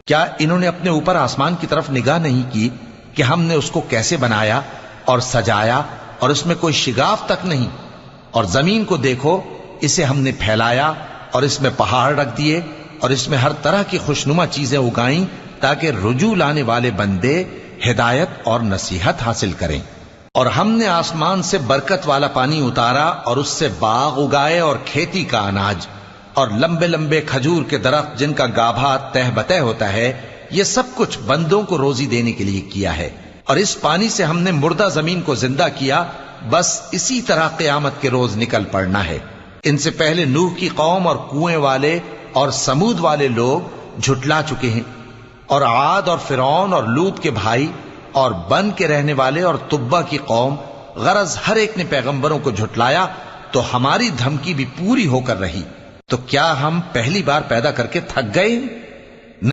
کیا انہوں نے اپنے اوپر آسمان کی طرف نگاہ نہیں کی کہ ہم نے اس کو کیسے بنایا اور سجایا اور اس میں کوئی شگاف تک نہیں؟ اور زمین کو دیکھو، اسے ہم نے پھیلایا اور اس میں پہاڑ رکھ دیے اور اس میں ہر طرح کی خوشنما چیزیں اگائیں تاکہ رجوع لانے والے بندے ہدایت اور نصیحت حاصل کریں۔ اور ہم نے آسمان سے برکت والا پانی اتارا اور اس سے باغ اگائے اور کھیتی کا اناج اور لمبے لمبے کھجور کے درخت جن کا گابھا تہ بتہ ہوتا ہے۔ یہ سب کچھ بندوں کو روزی دینے کے لیے کیا ہے۔ اور اس پانی سے ہم نے مردہ زمین کو زندہ کیا، بس اسی طرح قیامت کے روز نکل پڑنا ہے۔ ان سے پہلے نوح کی قوم اور کنویں والے اور سمود والے لوگ جھٹلا چکے ہیں، اور عاد اور فرعون اور لوط کے بھائی اور بن کے رہنے والے اور تبا کی قوم، غرض ہر ایک نے پیغمبروں کو جھٹلایا، تو ہماری دھمکی بھی پوری ہو کر رہی۔ تو کیا ہم پہلی بار پیدا کر کے تھک گئے؟